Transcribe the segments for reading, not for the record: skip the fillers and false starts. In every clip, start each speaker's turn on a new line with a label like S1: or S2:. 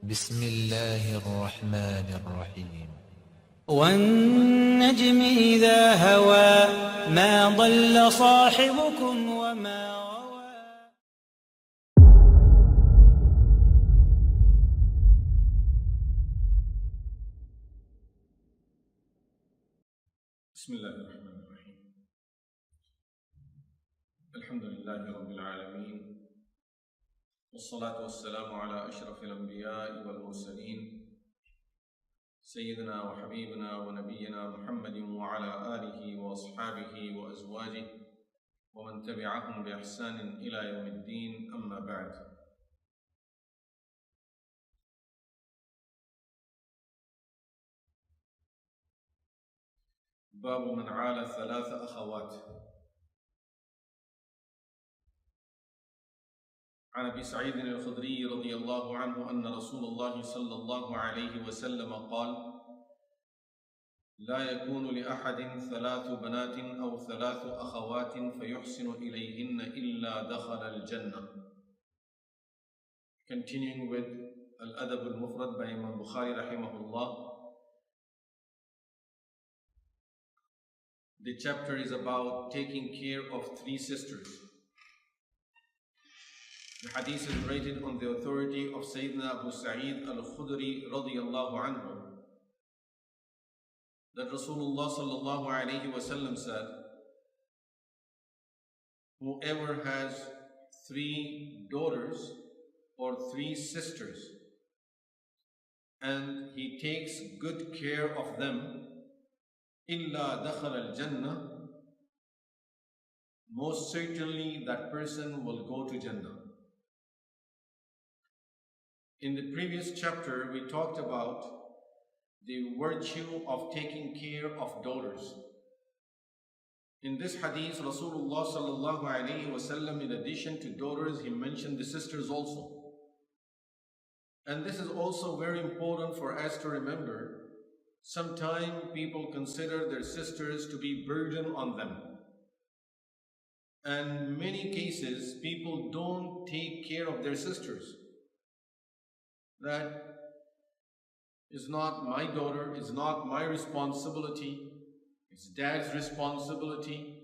S1: بسم الله الرحمن الرحيم
S2: والنجم إذا هوى ما ضل صاحبكم وما غوى.
S3: بسم الله الرحمن الرحيم. الحمد لله رب العالمين، والصلاة والسلام على أشرف الأنبياء والمرسلين سيدنا وحبيبنا ونبينا محمد وعلى آله وأصحابه وأزواجه ومن تبعهم بإحسان إلى يوم الدين، أما بعد. باب من عال ثلاث أخوات. عن أبي سعيد الخدري رضي الله عنه أن رسول الله صلى الله عليه وسلم قال: لا يكون لأحد ثلاث بنات أو ثلاث أخوات فيحسن إليهن إلا دخل الجنة. Continuing with Adabul Mufrad by Imam Bukhari rahimahullah. The chapter is about taking care of three sisters. The hadith is narrated on the authority of Sayyidina Abu Sa'id al-Khudri radiyallahu anhu that Rasulullah sallallahu alayhi wa sallam said, whoever has three daughters or three sisters and he takes good care of them, illa dakhal al-jannah, most certainly that person will go to Jannah. In the previous chapter, we talked about the virtue of taking care of daughters. In this hadith, Rasulullah sallallahu alayhi wasallam, in addition to daughters, he mentioned the sisters also. And this is also very important for us to remember. Sometimes people consider their sisters to be burden on them. And in many cases, people don't take care of their sisters. That is not my daughter, it's not my responsibility, it's dad's responsibility.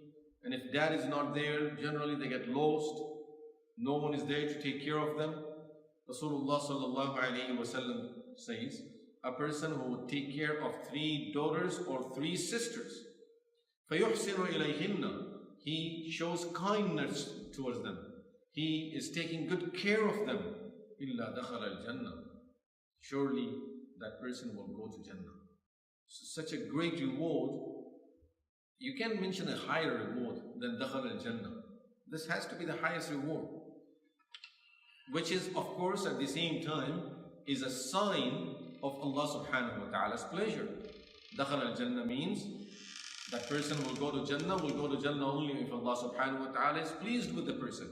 S3: And if dad is not there, generally they get lost. No one is there to take care of them. Rasulullah sallallahu alayhi wa sallam says, a person who would take care of three daughters or three sisters, فَيُحْسِنُ إِلَيْهِنَّ, he shows kindness towards them. He is taking good care of them. إِلَّا دَخَلَ الْجَنَّةِ, surely that person will go to Jannah. So such a great reward. You can't mention a higher reward than Dakhal al-Jannah. This has to be the highest reward, which is, of course, at the same time, is a sign of Allah subhanahu wa ta'ala's pleasure. Dakhal al-Jannah means that person will go to Jannah only if Allah subhanahu wa ta'ala is pleased with the person.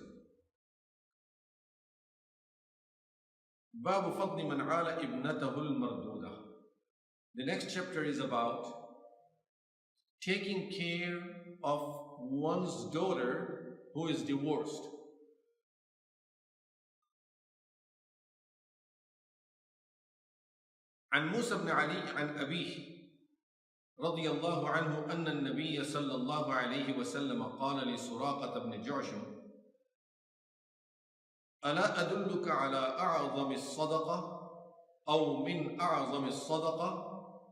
S3: Babu fadli man ala ibnatahu al-marduda. The next chapter is about taking care of one's daughter who is divorced. عن موسى بن علي عن أبيه رضي الله عنه أن النبي صلى الله عليه وسلم قال لسراقة بن جعشم: ألا أدلك على أعظم الصدقة أو من أعظم الصدقة؟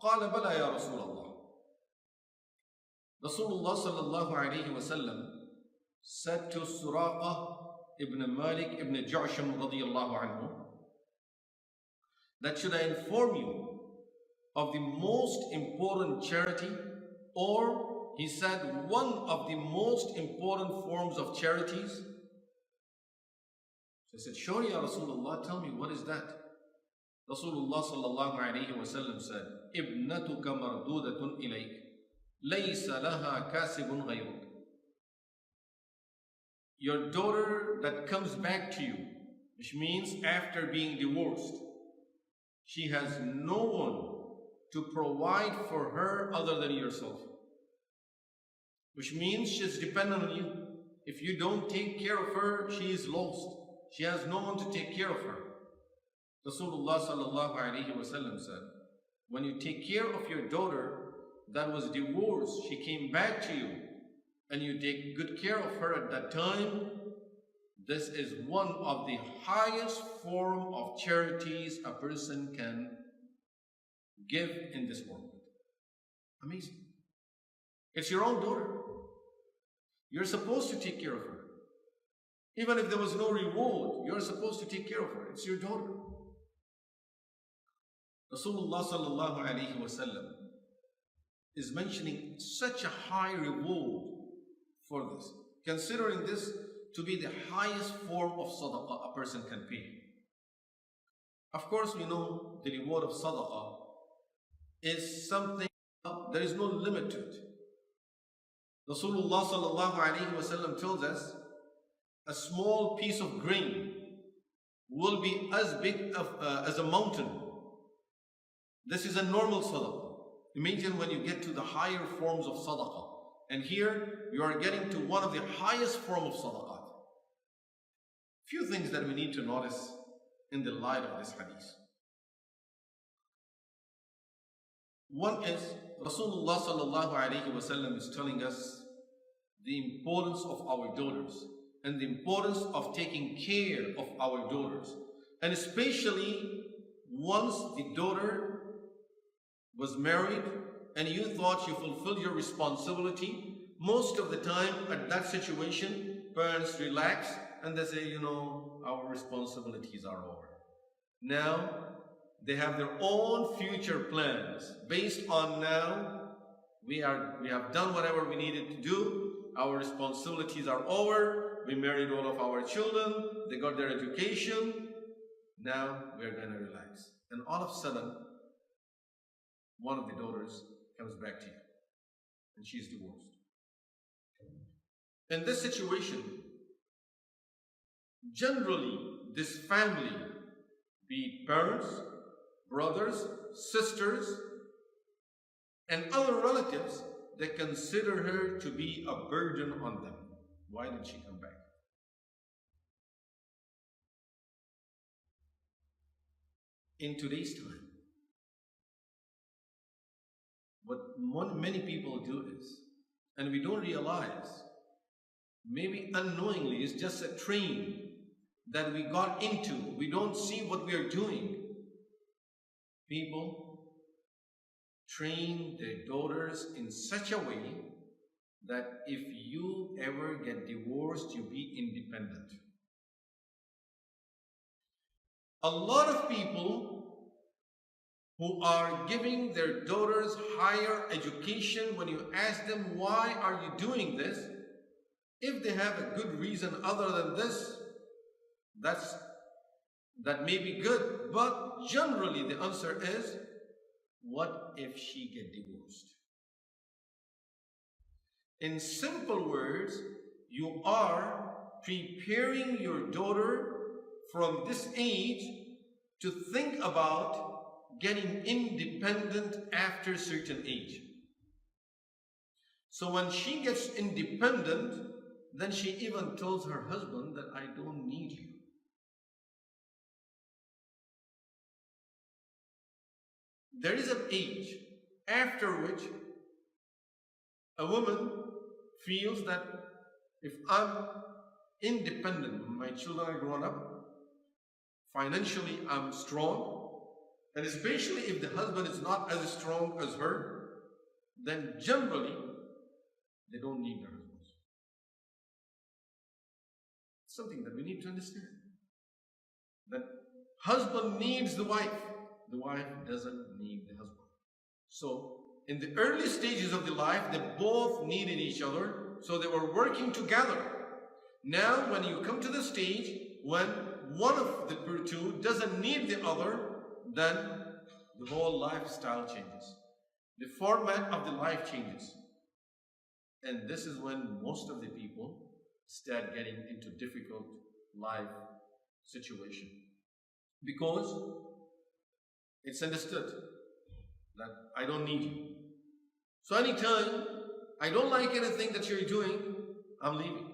S3: قال: بلى يا رسول الله. Rasulullah sallallahu alayhi wa sallam said to Suraqa ibn Malik ibn Ja'sham radiyallahu anhu that should I inform you of the most important charity, or he said one of the most important forms of charities? So I said, sure ya Rasulullah, tell me, what is that? Rasulullah sallallahu alayhi wa sallam said, Ibnatuka mardudatun ilayk, laysa laha kasibun ghayruk. Your daughter that comes back to you, which means after being divorced, she has no one to provide for her other than yourself. Which means she's dependent on you. If you don't take care of her, she is lost. She has no one to take care of her. Rasulullah sallallahu alayhi wasallam said, when you take care of your daughter that was divorced, she came back to you, and you take good care of her at that time, this is one of the highest form of charities a person can give in this world. Amazing. It's your own daughter. You're supposed to take care of her. Even if there was no reward, you're supposed to take care of her. It's your daughter. Rasulullah sallallahu alayhi wasallam is mentioning such a high reward for this, considering this to be the highest form of sadaqah a person can pay. Of course, we know the reward of sadaqah is something, there is no limit to it. Rasulullah sallallahu alayhi wasallam tells us a small piece of grain will be as big as a mountain. This is a normal sadaqah. Imagine when you get to the higher forms of sadaqah. And here you are getting to one of the highest form of sadaqah. Few things that we need to notice in the light of this hadith. One is Rasulullah sallallahu alayhi wasallam is telling us the importance of our daughters and the importance of taking care of our daughters. And especially once the daughter was married and you thought you fulfilled your responsibility, most of the time at that situation, parents relax and they say, our responsibilities are over. Now, they have their own future plans based on now, we have done whatever we needed to do, our responsibilities are over, we married all of our children, they got their education, now we're going to relax. And all of a sudden, one of the daughters comes back to you and she's divorced. In this situation, generally this family, be it parents, brothers, sisters, and other relatives, they consider her to be a burden on them. Why did she come back? In today's time, what many people do is, and we don't realize, maybe unknowingly, it's just a train that we got into. We don't see what we are doing. People train their daughters in such a way that if you ever get divorced, you be independent. A lot of people who are giving their daughters higher education, when you ask them, why are you doing this? If they have a good reason other than this, that may be good, but generally the answer is, what if she get divorced? In simple words, you are preparing your daughter from this age to think about getting independent after a certain age. So when she gets independent, then she even tells her husband that I don't need you. There is an age after which a woman feels that if I'm independent, my children are grown up, financially I'm strong, and especially if the husband is not as strong as her, then generally they don't need their husbands. It's something that we need to understand. That husband needs the wife doesn't need the husband. So in the early stages of the life, they both needed each other, so they were working together. Now when you come to the stage when one of the two doesn't need the other, then the whole lifestyle changes. The format of the life changes. And this is when most of the people start getting into difficult life situation. Because it's understood that I don't need you. So anytime I don't like anything that you're doing, I'm leaving.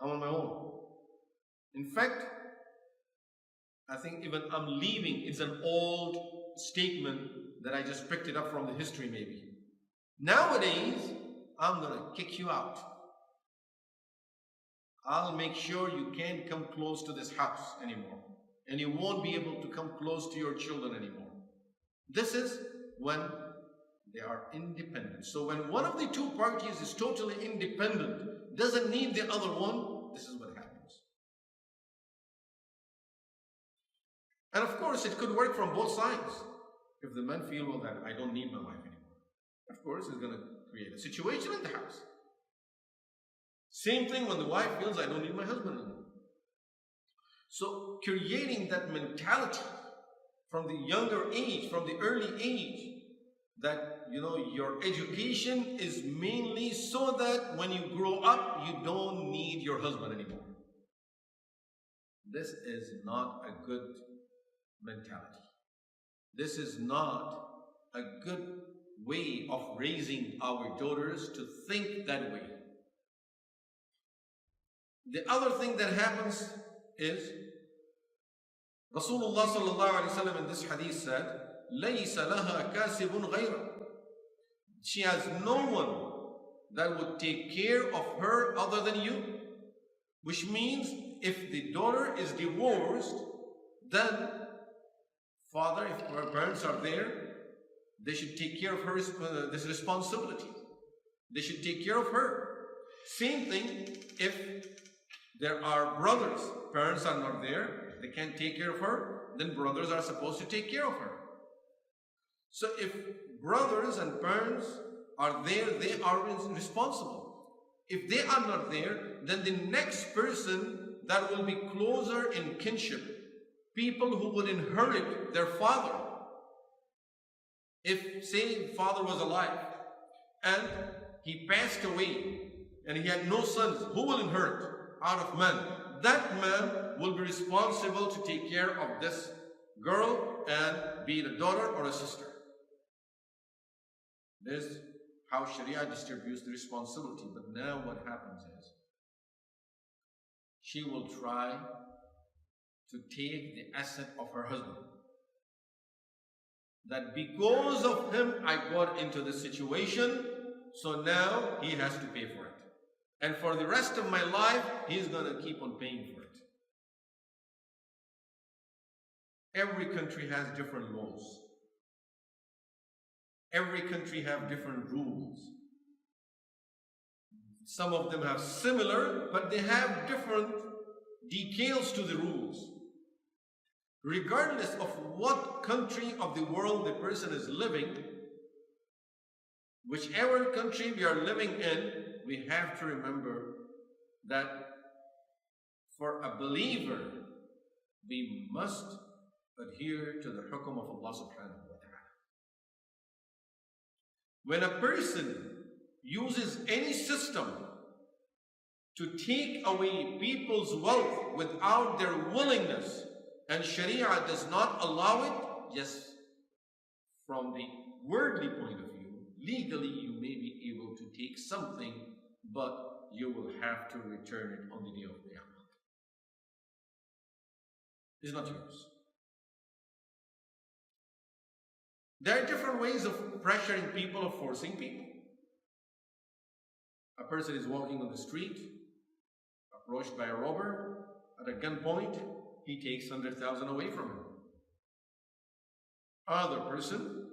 S3: I'm on my own. In fact, I think even I'm leaving, it's an old statement that I just picked it up from the history maybe. Nowadays, I'm going to kick you out. I'll make sure you can't come close to this house anymore. And you won't be able to come close to your children anymore. This is when they are independent. So when one of the two parties is totally independent, doesn't need the other one, this is what happens. And of course, it could work from both sides. If the men feel, well, that I don't need my wife anymore, of course, it's going to create a situation in the house. Same thing when the wife feels, I don't need my husband anymore. So creating that mentality from the younger age, from the early age, that, your education is mainly so that when you grow up, you don't need your husband anymore. This is not a good mentality. This is not a good way of raising our daughters to think that way. The other thing that happens is Rasulullah sallallahu alaihi wasallam in this hadith said, لَيْسَ لَهَا كَاسِبٌ غَيْرًا. She has no one that would take care of her other than you. Which means if the daughter is divorced, then father, if her parents are there, they should take care of her this responsibility. They should take care of her. Same thing if there are brothers, parents are not there, they can't take care of her, then brothers are supposed to take care of her. So if brothers and parents are there, they are responsible. If they are not there, then the next person that will be closer in kinship, people who would inherit their father. If, say, father was alive and he passed away and he had no sons, who will inherit out of men? That man will be responsible to take care of this girl and be the daughter or a sister. This is how Sharia distributes the responsibility. But now what happens is, she will try to take the asset of her husband. That because of him I got into this situation, so now he has to pay for it. And for the rest of my life, he's going to keep on paying for it. Every country has different laws. Every country has different rules. Some of them have similar, but they have different details to the rules. Regardless of what country of the world the person is living, whichever country we are living in, we have to remember that for a believer, we must adhere to the hukum of Allah subhanahu wa ta'ala. When a person uses any system to take away people's wealth without their willingness, and Sharia does not allow it, yes, from the worldly point of view, legally you may be able to take something, but you will have to return it on the day of Qiyamah. It's not yours. There are different ways of pressuring people, of forcing people. A person is walking on the street, approached by a robber, at a gunpoint, he takes 100,000 away from him. Other person,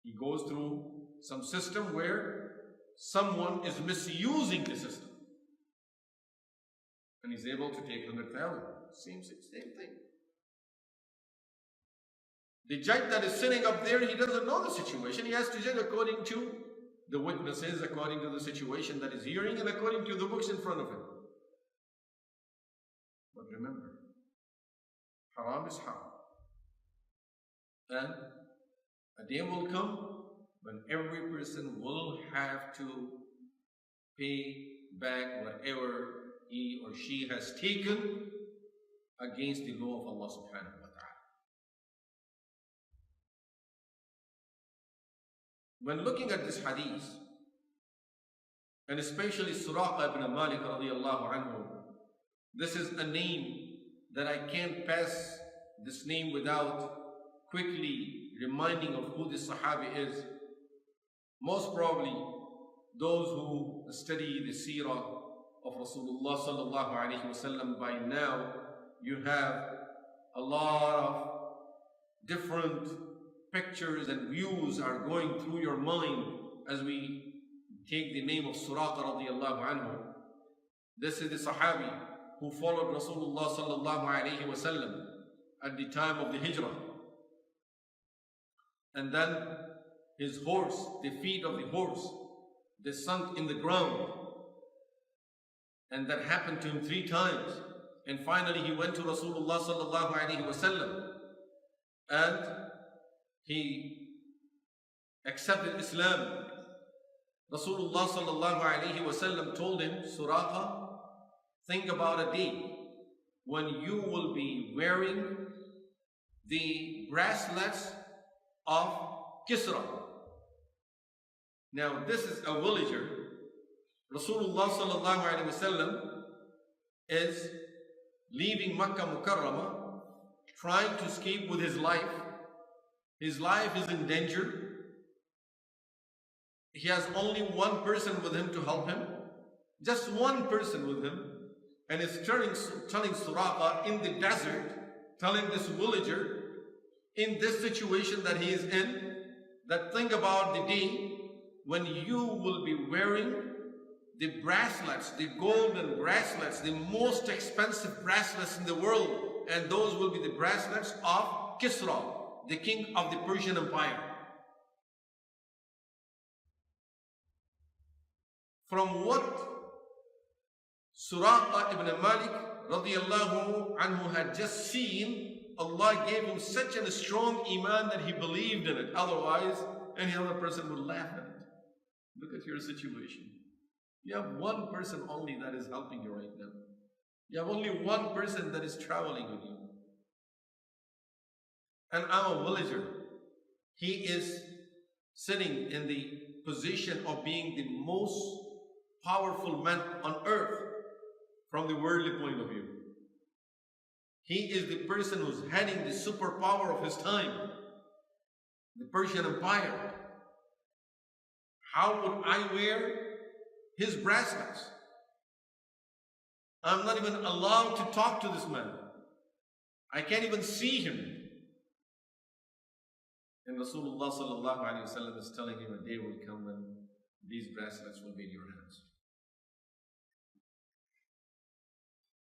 S3: he goes through some system where someone is misusing the system, and he's able to take 100,000. Same thing. The judge that is sitting up there, he doesn't know the situation. He has to judge according to the witnesses, according to the situation that is hearing, and according to the books in front of him. But remember, haram is haram. And a day will come when every person will have to pay back whatever he or she has taken against the law of Allah subhanahu wa ta'ala. When looking at this hadith, and especially Suraqa ibn Malik radiallahu anhu, this is a name that I can't pass this name without quickly reminding of who this Sahabi is. Most probably, those who study the seerah of Rasulullah sallallahu alaihi wasallam, by now you have a lot of different pictures and views are going through your mind as we take the name of Suraqa radiallahu anhu. This is the Sahabi who followed Rasulullah sallallahu alaihi wasallam at the time of the Hijrah. And then his horse, the feet of the horse, they sunk in the ground. And that happened to him 3 times. And finally he went to Rasulullah sallallahu alaihi wasallam and he accepted Islam. Rasulullah sallallahu alaihi wasallam told him, Suraqa, think about a day when you will be wearing the bracelets of Kisra. Now this is a villager. Rasulullah sallallahu alaihi wasallam is leaving Makkah Mukarramah, trying to escape with his life. His life is in danger. He has only one person with him to help him. Just one person with him. And is telling Suraqa in the desert, telling this villager in this situation that he is in, that think about the day when you will be wearing the bracelets, the golden bracelets, the most expensive bracelets in the world, and those will be the bracelets of Kisra, the king of the Persian Empire. From what Suraqa ibn Malik radiallahu anhu had just seen, Allah gave him such a strong iman that he believed in it. Otherwise, any other person would laugh at it. Look at your situation. You have one person only that is helping you right now. You have only one person that is traveling with you. And I'm a villager. He is sitting in the position of being the most powerful man on earth from the worldly point of view. He is the person who's heading the superpower of his time, the Persian Empire. How would I wear his bracelets? I'm not even allowed to talk to this man. I can't even see him. And Rasulullah sallallahu alaihi wasallam is telling him a day will come when these bracelets will be in your hands.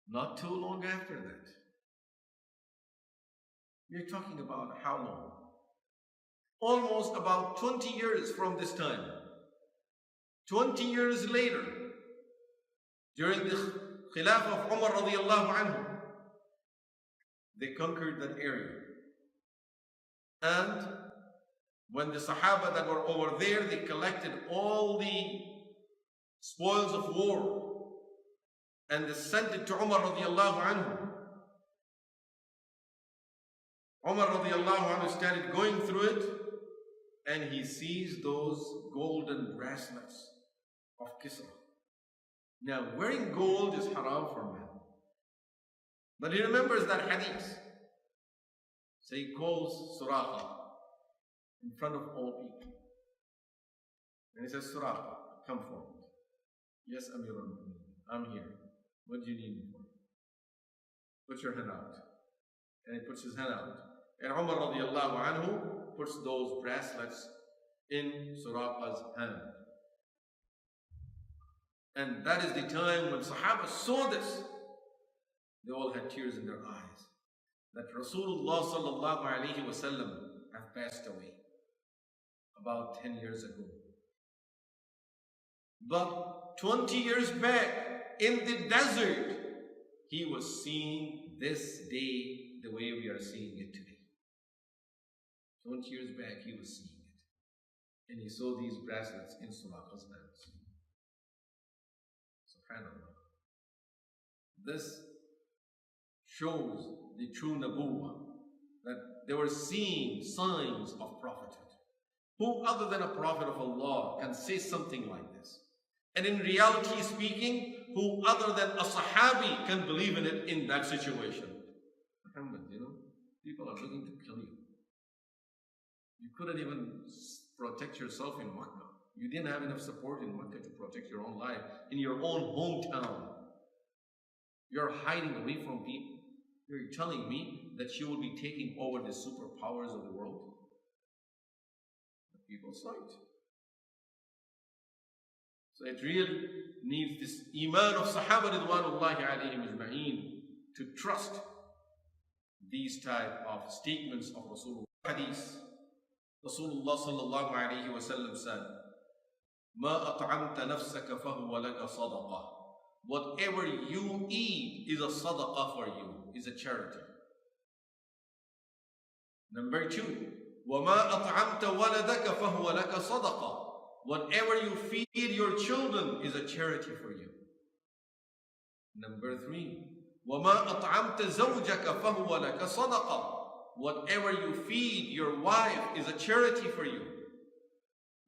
S3: Not too long after that. We're talking about how long? Almost about 20 years from this time. 20 years later, during the Khilafah of Umar radiallahu anhu, they conquered that area. And when the Sahaba that were over there, they collected all the spoils of war and they sent it to Umar radiallahu anhu. Umar radiallahu anhu started going through it and he sees those golden bracelets of Kisra. Now, wearing gold is haram for men. But he remembers that hadith. So he calls Suraqa in front of all people. And he says, Suraqa, come forward. Yes, Amir al-Mu'minin, I'm here. What do you need me for? Put your hand out. And he puts his hand out. And Umar radiallahu anhu puts those bracelets in Suraqa's hand. And that is the time when Sahaba saw this. They all had tears in their eyes. That Rasulullah sallallahu alaihi wasallam have passed away about 10 years ago. But 20 years back in the desert, he was seeing this day the way we are seeing it today. 20 years back, he was seeing it. And he saw these bracelets in Suraqa's hands. SubhanAllah. This shows the true Nabuwah, that they were seeing signs of prophethood. Who other than a prophet of Allah can say something like this? And in reality speaking, who other than a Sahabi can believe in it in that situation? People are looking to kill you. You couldn't even protect yourself in Makkah. You didn't have enough support in Makkah to protect your own life in your own hometown. You're hiding away from people. You're telling me that you will be taking over the superpowers of the world? The people's right. So it really needs this iman of Sahaba Ridwanullahi alayhim ajma'een to trust these type of statements of Rasulullah. Hadith. Rasulullah sallallahu alayhi wa sallam said, مَا أَطْعَمْتَ نَفْسَكَ فَهُوَ لَكَ صَدَقَةٌ. Whatever you eat is a sadaqah for you, is a charity. Number 2, وَمَا أَطْعَمْتَ وَلَدَكَ فَهُوَ لَكَ صَدَقَةٌ. Whatever you feed your children is a charity for you. Number 3, وَمَا أَطْعَمْتَ زَوْجَكَ فَهُوَ لَكَ صَدَقَةٌ. Whatever you feed your wife is a charity for you.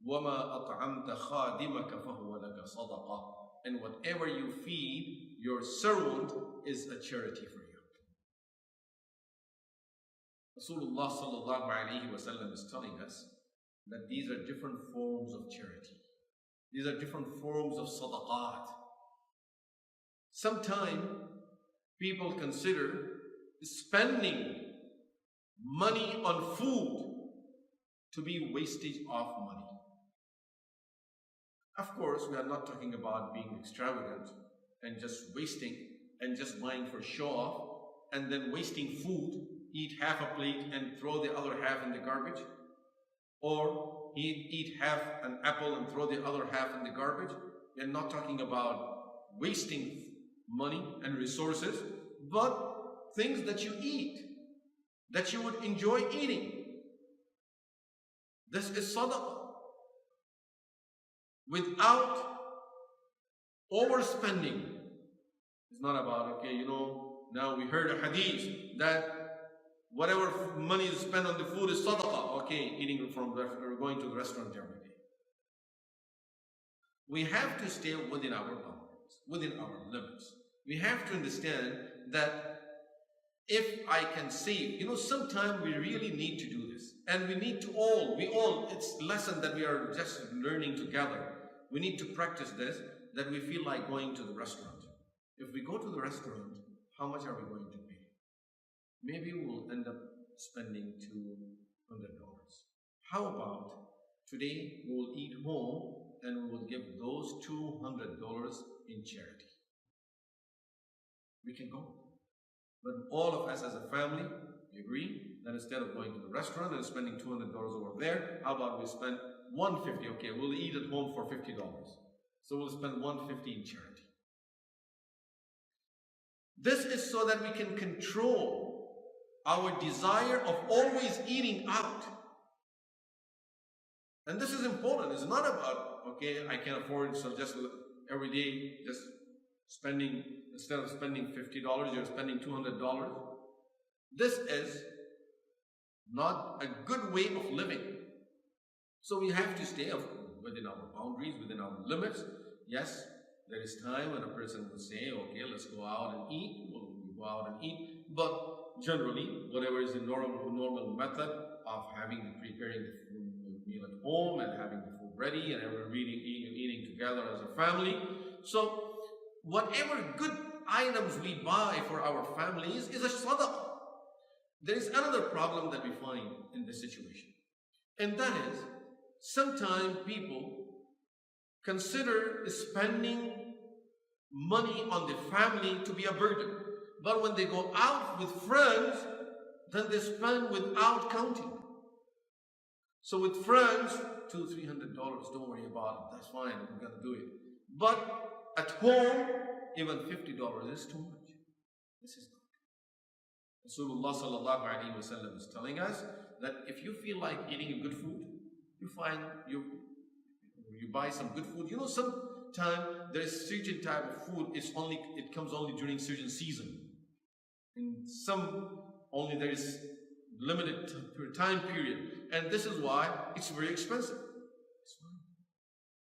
S3: وَمَا أَطْعَمْتَ خَادِمَكَ فَهُوَ لَكَ صَدَقَةٌ. And whatever you feed your servant is a charity for you. Rasulullah sallallahu alayhi wa sallam is telling us that these are different forms of charity. These are different forms of sadaqat. Sometimes people consider spending money on food to be wastage of money. Of course, we are not talking about being extravagant and just wasting and just buying for show off and then wasting food, eat half a plate and throw the other half in the garbage, or eat half an apple and throw the other half in the garbage. We are not talking about wasting money and resources, but things that you eat, that you would enjoy eating. This is sadaqah. Without overspending. It's not about, okay, now we heard a hadith that whatever money is spent on the food is sadaqah. Okay, eating from or going to the restaurant every day. We have to stay within our boundaries, within our limits. We have to understand that if I can save, sometimes we really need to do this. And we need to it's a lesson that we are just learning together. We need to practice this, that we feel like going to the restaurant. If we go to the restaurant, how much are we going to pay? Maybe we'll end up spending $200. How about today we will eat home and we will give those $200 in charity? We can go. But all of us as a family, we agree that instead of going to the restaurant and spending $200 over there, how about we spend $150? Okay, we'll eat at home for $50. So we'll spend $150 in charity. This is so that we can control our desire of always eating out. And this is important. It's not about, okay, I can afford it, so just every day, just spending, instead of spending $50, you're spending $200. This is not a good way of living. So we have to stay within our boundaries, within our limits. Yes, there is time when a person will say, okay, let's go out and eat. We'll go out and eat. But generally, whatever is the normal method of preparing the meal at home and having the food ready and everyone eating together as a family. So whatever good items we buy for our families is a sadaqah. There is another problem that we find in this situation. And that is, sometimes people consider spending money on the family to be a burden. But when they go out with friends, then they spend without counting. So with friends, $200-300, don't worry about it. That's fine, we're going to do it. But at home, even $50 is too much. This is not. Rasulullah sallallahu alayhi wa sallam is telling us that if you feel like eating a good food, you buy some good food. Sometimes there is certain type of food, it comes only during certain season. In some, only there is limited time period. And this is why it's very expensive.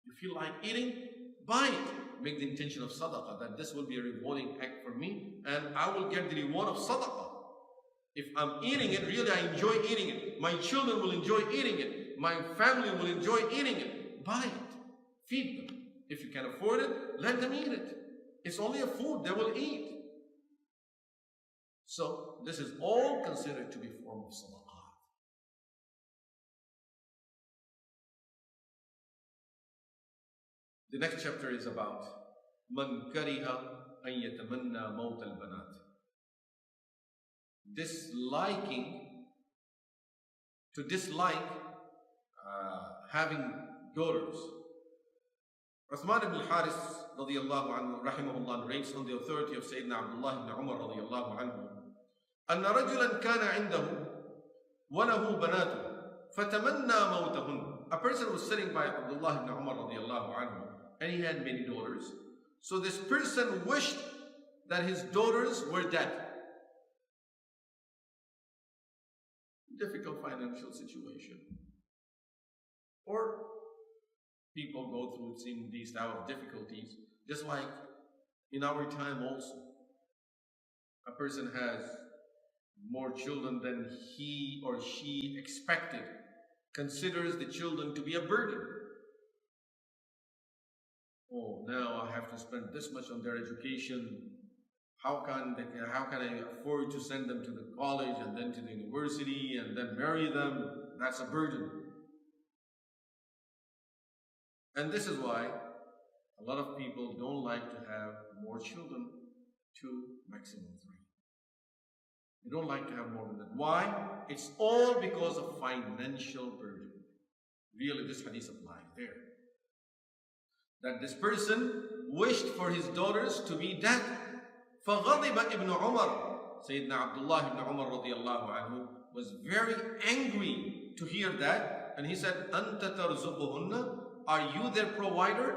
S3: You feel like eating, buy it. Make the intention of sadaqah, that this will be a rewarding act for me, and I will get the reward of sadaqah. If I'm eating it, really I enjoy eating it. My children will enjoy eating it. My family will enjoy eating it. Buy it. Feed them. If you can afford it, let them eat it. It's only a food they will eat. So this is all considered to be a form of sadaqah. The next chapter is about Man kariha an yatamanna maut al-banat. To dislike having daughters. Uthman ibn al-Haris radiyallahu anhu rahimahullah narrates on the authority of Sayyidina Abdullah ibn Umar radiyallahu anhu أن رجلا كان عنده وله بنات فتمنى موتهن. A person was sitting by Abdullah ibn Umar radiyallahu anhu and he had many daughters. So this person wished that his daughters were dead. Difficult financial situation. Or people go through these type of difficulties, just like in our time also. A person has more children than he or she expected, considers the children to be a burden. Oh, now I have to spend this much on their education. How can I afford to send them to the college and then to the university and then marry them? That's a burden. And this is why a lot of people don't like to have more children, 2, maximum 3. They don't like to have more than that. Why? It's all because of financial burden. Really, this hadith applies there. That this person wished for his daughters to be dead. فَغَضِبَ ابْنُ عُمَرَ. Sayyidina Abdullah ibn Umar radiyallahu anhu was very angry to hear that. And he said, أَنْتَ تَرْزُقُهُنَّ. Are you their provider?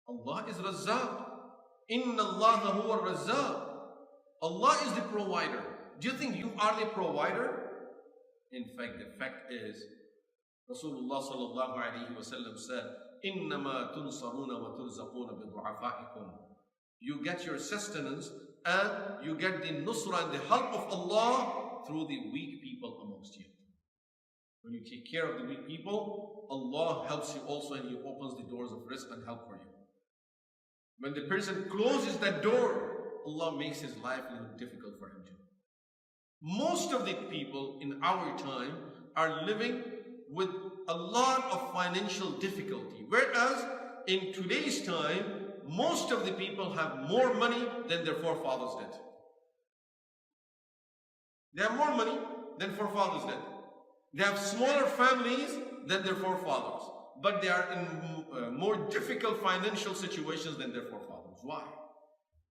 S3: Allah is Razzaq. Inna Allah huwa Razzaq. Allah is the provider. Do you think you are the provider? In fact, the fact is, Rasulullah sallallahu alayhi wa sallam said, إِنَّمَا تُنصَرُونَ وَتُرْزَقُونَ بِضُعَفَائِكُمْ. You get your sustenance and you get the nusra and the help of Allah through the weak people amongst you. When you take care of the weak people, Allah helps you also and He opens the doors of rizq and help for you. When the person closes that door, Allah makes his life a little difficult for him too. Most of the people in our time are living with a lot of financial difficulty. Whereas in today's time, most of the people have more money than their forefathers did. They have more money than forefathers did. They have smaller families than their forefathers. But they are in more difficult financial situations than their forefathers. Why?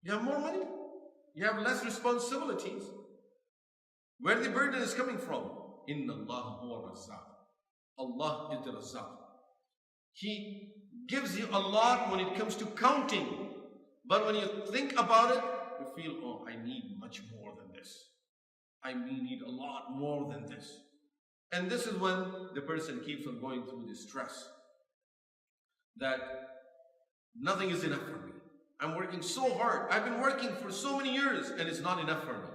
S3: You have more money. You have less responsibilities. Where the burden is coming from? Inna Allah huwa Razzaq. Allah is the Razzaq. He gives you a lot when it comes to counting. But when you think about it, you feel, oh, I need much more than this. I need a lot more than this. And this is when the person keeps on going through this stress. That nothing is enough for me. I'm working so hard. I've been working for so many years and it's not enough for me.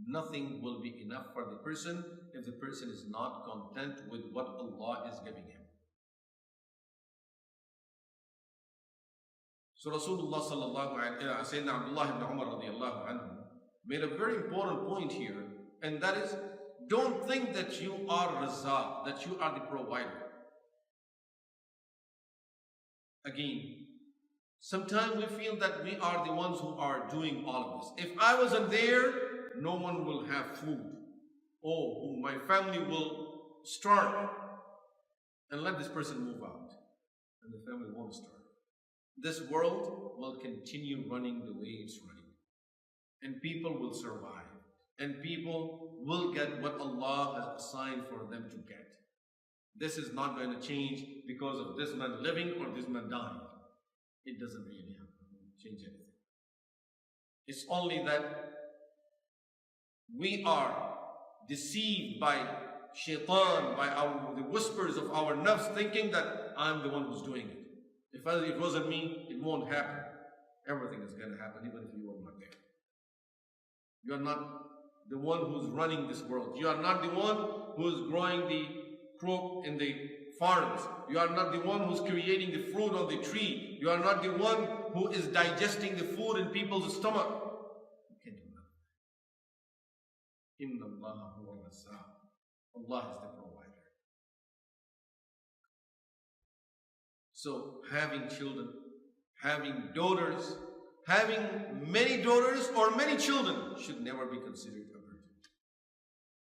S3: Nothing will be enough for the person if the person is not content with what Allah is giving him. So Rasulullah sallallahu alayhi wa sallam, Abdullah ibn Umar radiyallahu anhu, made a very important point here, and that is, don't think that you are Razzaq, that you are the provider. Again, sometimes we feel that we are the ones who are doing all of this. If I wasn't there, no one will have food. Oh, my family will starve. And let this person move out. And the family won't starve. This world will continue running the way it's running. And people will survive. And people will get what Allah has assigned for them to get. This is not going to change because of this man living or this man dying. It doesn't really change anything. It's only that we are deceived by shaitan, by the whispers of our nafs, thinking that I'm the one who's doing it. If it wasn't me, it won't happen. Everything is going to happen even if you are not there. You are not the one who's running this world. You are not the one who is growing the crop in the forest. You are not the one who's creating the fruit on the tree. You are not the one who is digesting the food in people's stomach. You can do that. Inna Allah huwa al-Razzaq. Allah is the provider. So having children, having daughters, having many daughters or many children should never be considered a burden.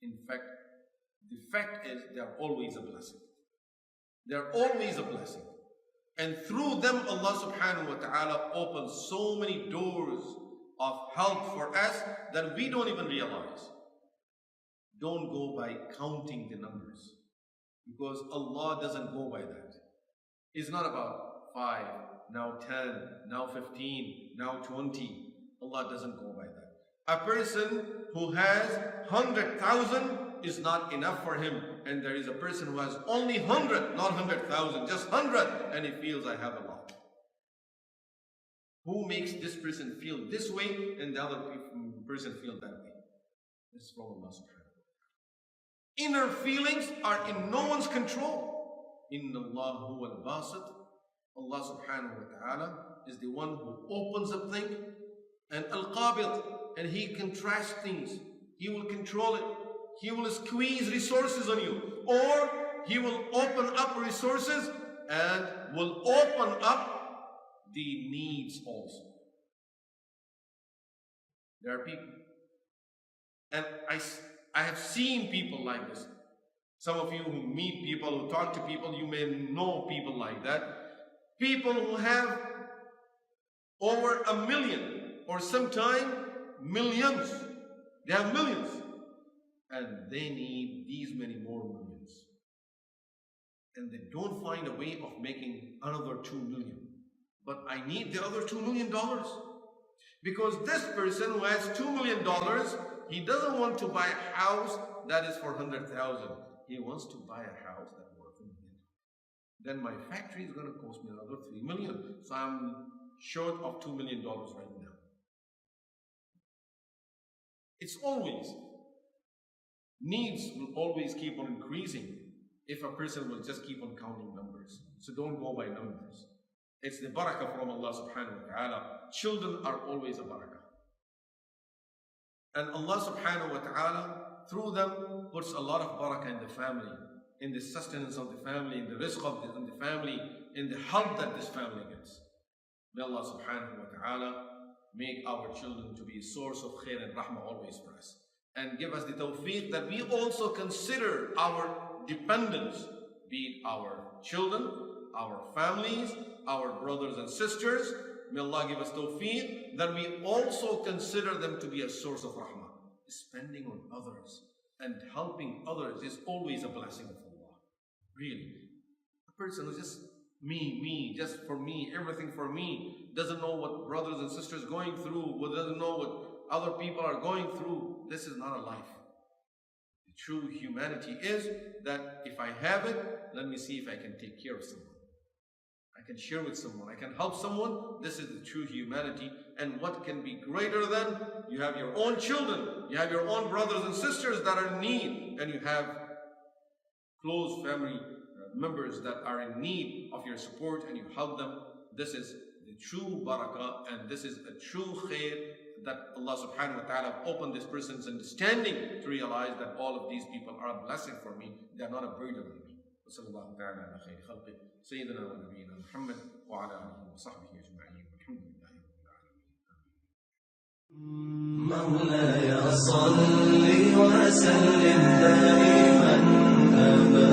S3: In fact, the fact is they are always a blessing. They are always a blessing. And through them Allah subhanahu wa ta'ala opens so many doors of help for us that we don't even realize. Don't go by counting the numbers, because Allah doesn't go by that. It's not about 5, now 10, now 15, now 20. Allah doesn't go by that. A person who has 100,000 is not enough for him. And there is a person who has only 100, not 100,000, just 100, and he feels I have a lot. Who makes this person feel this way and the other person feel that way? This is from Allah subhanahu wa ta'ala. Inner feelings are in no one's control. Inna Allah huwa al-basit. Allah subhanahu wa ta'ala is the one who opens up things, and al-qabid, and He contrasts things. He will control it. He will squeeze resources on you, or He will open up resources and will open up the needs also. There are people, and I have seen people like this. Some of you who meet people, who talk to people, you may know people like that. People who have over 1 million or sometimes millions. They have millions. And they need these many more millions. And they don't find a way of making another 2 million. But I need the other $2 million. Because this person who has $2 million, he doesn't want to buy a house that is for 100,000. He wants to buy a house that's worth $1 million. Then my factory is going to cost me another 3 million. So I'm short of $2 million right now. It's always, needs will always keep on increasing if a person will just keep on counting numbers. So don't go by numbers. It's the barakah from Allah subhanahu wa ta'ala. Children are always a barakah. And Allah subhanahu wa ta'ala, through them, puts a lot of barakah in the family, in the sustenance of the family, in the rizq of the family, in the help that this family gets. May Allah subhanahu wa ta'ala make our children to be a source of khair and rahmah always for us. And give us the tawfiq that we also consider our dependents, be it our children, our families, our brothers and sisters. May Allah give us tawfiq that we also consider them to be a source of rahmah. Spending on others and helping others is always a blessing of Allah. Really. A person who's just me, just for me, everything for me, doesn't know what brothers and sisters are going through, doesn't know what other people are going through. This is not a life. The true humanity is that if I have it, let me see if I can take care of someone. I can share with someone. I can help someone. This is the true humanity. And what can be greater than you have your own children, you have your own brothers and sisters that are in need, and you have close family members that are in need of your support, and you help them. This is the true barakah, and this is a true khair that Allah subhanahu wa ta'ala opened this person's understanding to realize that all of these people are a blessing for me. They are not a burden on me. وصلى الله تعالى على خير خلقه سيدنا ونبينا محمد وعلى آله وصحبه أجمعين والحمد لله رب العالمين. مولاي صل وسلم دائما أبدا